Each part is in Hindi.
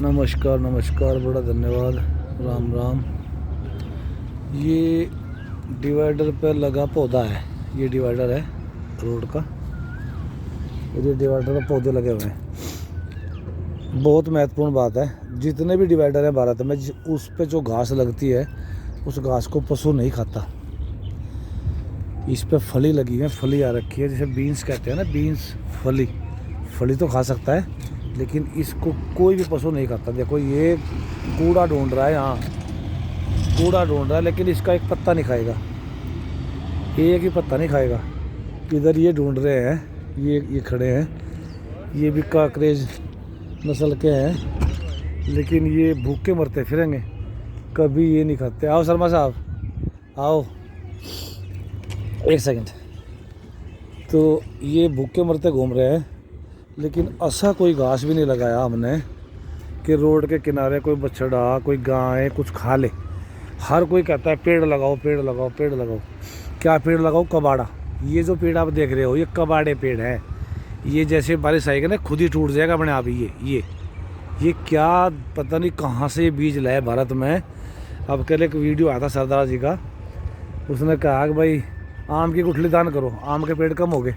नमस्कार नमस्कार, बड़ा धन्यवाद। राम राम। ये डिवाइडर पर लगा पौधा है, ये डिवाइडर है रोड का, और ये डिवाइडर पर पौधे लगे हुए हैं। बहुत महत्वपूर्ण बात है, जितने भी डिवाइडर हैं भारत में, उस पे जो घास लगती है उस घास को पशु नहीं खाता। इस पे फली लगी है, फली आ रखी है, जैसे बीन्स कहते हैं ना, बीन्स फली। फली तो खा सकता है, लेकिन इसको कोई भी पशु नहीं खाता। देखो ये कूड़ा ढूंढ रहा है, यहाँ कूड़ा ढूंढ रहा है, लेकिन इसका एक पत्ता नहीं खाएगा, एक ही पत्ता नहीं खाएगा। इधर ये ढूंढ रहे हैं, ये खड़े हैं, ये भी काकरेज नस्ल के हैं, लेकिन ये भूखे मरते फिरेंगे, कभी ये नहीं खाते। आओ शर्मा साहब, आओ एक सेकंड। तो ये भूखे मरते घूम रहे हैं, लेकिन ऐसा कोई घास भी नहीं लगाया हमने कि रोड के किनारे कोई बछड़ा, कोई गाय कुछ खा ले। हर कोई कहता है पेड़ लगाओ, पेड़ लगाओ, पेड़ लगाओ। क्या पेड़ लगाओ? कबाड़ा। ये जो पेड़ आप देख रहे हो, ये कबाड़े पेड़ है। ये जैसे बारिश आएगी ना, खुद ही टूट जाएगा अपने आप। ये क्या पता नहीं कहाँ से ये बीज लाए भारत में। अब कल एक वीडियो आया था सरदार जी का, उसने कहा कि भाई आम की गुठली दान करो, आम के पेड़ कम हो गए।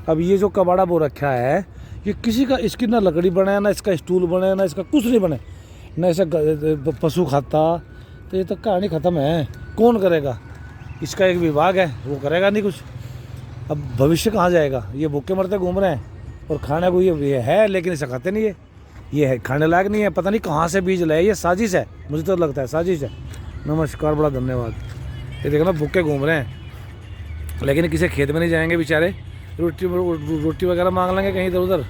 अब ये जो कबाड़ा बो रखा है, ये किसी का, इसकी ना लकड़ी बने, ना इसका स्टूल बने, ना इसका कुछ नहीं बने, ना इसे पशु खाता। तो ये तो कहानी ख़त्म है। कौन करेगा? इसका एक विभाग है, वो करेगा नहीं कुछ। अब भविष्य कहाँ जाएगा? ये भूखे मरते घूम रहे हैं, और खाने को ये है, लेकिन इसे खाते नहीं है। ये है खाने लायक नहीं है, पता नहीं कहाँ से बीज लाए। ये साजिश है, मुझे तो लगता है साजिश है। नमस्कार, बड़ा धन्यवाद। ये देखो ना, भूखे घूम रहे हैं, लेकिन किसी खेत में नहीं जाएंगे बेचारे, रोटी वगैरह मांग लेंगे कहीं इधर उधर।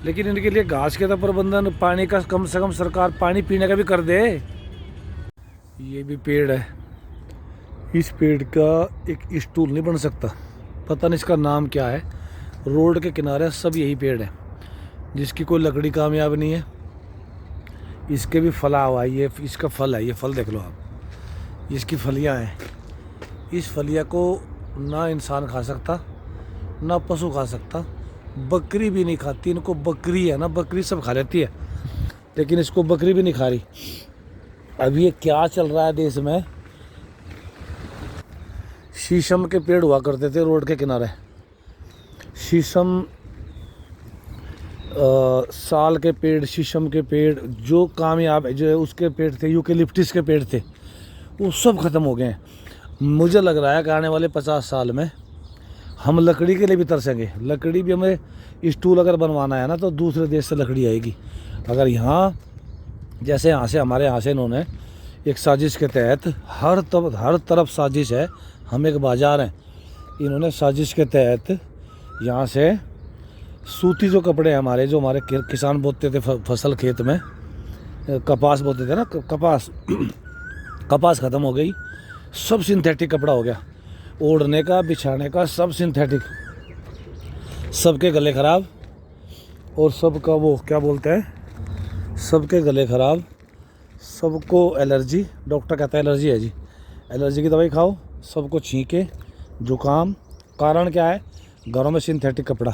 लेकिन इनके लिए घास के तो प्रबंधन, पानी का कम से कम सरकार पानी पीने का भी कर दे। ये भी पेड़ है, इस पेड़ का एक स्टूल नहीं बन सकता, पता नहीं इसका नाम क्या है। रोड के किनारे सब यही पेड़ है, जिसकी कोई लकड़ी कामयाब नहीं है। इसके भी फला हुआ है, ये इसका फल है, ये फल देख लो आप, इसकी फलियां हैं। इस फलिया को ना इंसान खा सकता, ना पशु खा सकता, बकरी भी नहीं खाती। इनको बकरी है ना, बकरी सब खा लेती है, लेकिन इसको बकरी भी नहीं खा रही। अब ये क्या चल रहा है देश में? शीशम के पेड़ हुआ करते थे रोड के किनारे, शीशम साल के पेड़, शीशम के पेड़ जो कामयाब, जो उसके पेड़ थे, यूकेलिप्टिस के पेड़ थे, वो सब ख़त्म हो गए हैं। मुझे लग रहा है कि आने वाले 50 साल में हम लकड़ी के लिए भी तरसेंगे। लकड़ी भी, हमें स्टूल अगर बनवाना है ना, तो दूसरे देश से लकड़ी आएगी। अगर यहाँ जैसे यहाँ से, हमारे यहाँ से इन्होंने एक साजिश के तहत, हर तरफ साजिश है। हम एक बाज़ार हैं, इन्होंने साजिश के तहत यहाँ से सूती जो कपड़े हैं हमारे, जो हमारे किसान बोते थे फसल खेत में, कपास बोते थे ना, कपास ख़त्म हो गई, सब सिंथेटिक कपड़ा हो गया। ओढ़ने का, बिछाने का सब सिंथेटिक। सबके गले ख़राब, और सबका वो क्या बोलते हैं, सबके गले ख़राब, सबको एलर्जी। डॉक्टर कहता है एलर्जी है जी, एलर्जी की दवाई खाओ। सबको छींके, जुकाम। कारण क्या है? घरों में सिंथेटिक कपड़ा,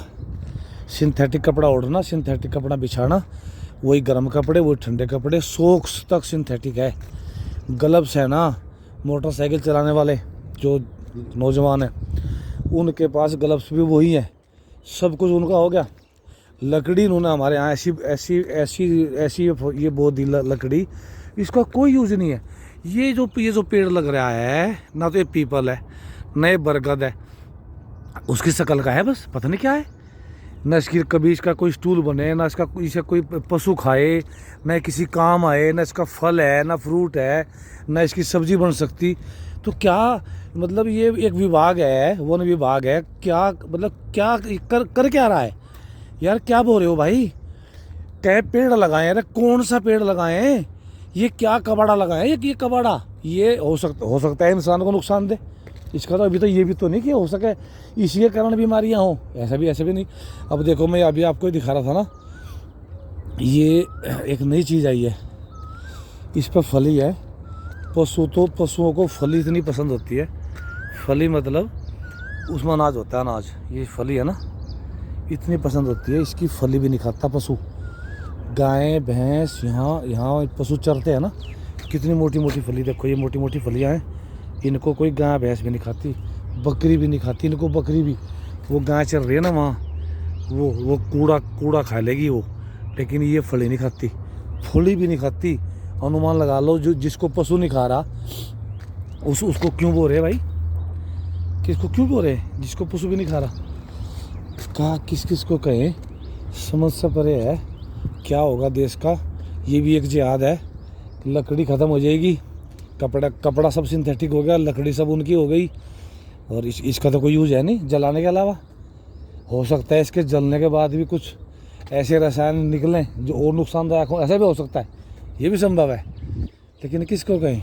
सिंथेटिक कपड़ा ओढ़ना, सिंथेटिक कपड़ा बिछाना, वही गर्म कपड़े, वही ठंडे कपड़े, सॉक्स तक सिंथेटिक है। ग्लव्स है ना, मोटरसाइकिल चलाने वाले जो नौजवान हैं, उनके पास ग्लव्स भी वही हैं, सब कुछ उनका हो गया। लकड़ी इन्होंने हमारे यहाँ ऐसी ऐसी ऐसी ऐसी ये बहुत दी लकड़ी, इसका कोई यूज़ नहीं है। ये जो पेड़ लग रहा है ना, तो ये पीपल है, ना ये बरगद है, उसकी शक्ल का है बस, पता नहीं क्या है। ना इसकी कभी इसका कोई स्टूल बने, ना इसका इसे कोई पशु खाए, ना किसी काम आए, ना इसका फल है, ना फ्रूट है, ना इसकी सब्जी बन सकती। तो क्या मतलब, ये एक विभाग है, वन विभाग है, क्या मतलब, क्या कर क्या रहा है यार? क्या बोल रहे हो भाई? क्या पेड़ लगाए? अरे कौन सा पेड़ लगाए? ये क्या कबाड़ा लगाए? ये कबाड़ा, ये हो सकता है इंसान को नुकसान दे। इसका तो अभी तो ये भी तो नहीं कि हो सके इसी के कारण बीमारियां हो, ऐसे भी नहीं। अब देखो, मैं अभी आपको दिखा रहा था ना, ये एक नई चीज़ आई है, इस पर फली है। पशुओं को फली इतनी पसंद होती है। फली मतलब उसमें अनाज होता है, अनाज, ये फली है ना, इतनी पसंद होती है, इसकी फली भी नहीं खाता पशु। गायें भैंस यहाँ यहाँ पशु चरते हैं ना, कितनी मोटी मोटी फली देखो, ये मोटी मोटी फलियाँ हैं, इनको कोई गाय भैंस भी नहीं खाती, बकरी भी नहीं खाती इनको, बकरी भी, वो गाय चल रही है ना वहाँ, वो कूड़ा कूड़ा खा लेगी वो, लेकिन ये फली नहीं खाती, फली भी नहीं खाती। अनुमान लगा लो जो जिसको पशु नहीं खा रहा उसको क्यों बोल रहे भाई, किसको क्यों बोल रहे जिसको पशु भी नहीं खा रहा, कहा किस किस को कहें, समझ से परे है। क्या होगा देश का, ये भी एक जिहाद है, लकड़ी ख़त्म हो जाएगी, कपड़ा सब सिंथेटिक हो गया, लकड़ी सब उनकी हो गई, और इसका तो कोई यूज है नहीं जलाने के अलावा। हो सकता है इसके जलने के बाद भी कुछ ऐसे रसायन निकलें जो और नुकसानदायक हो, ऐसा भी हो सकता है, ये भी संभव है, लेकिन किसको कहें।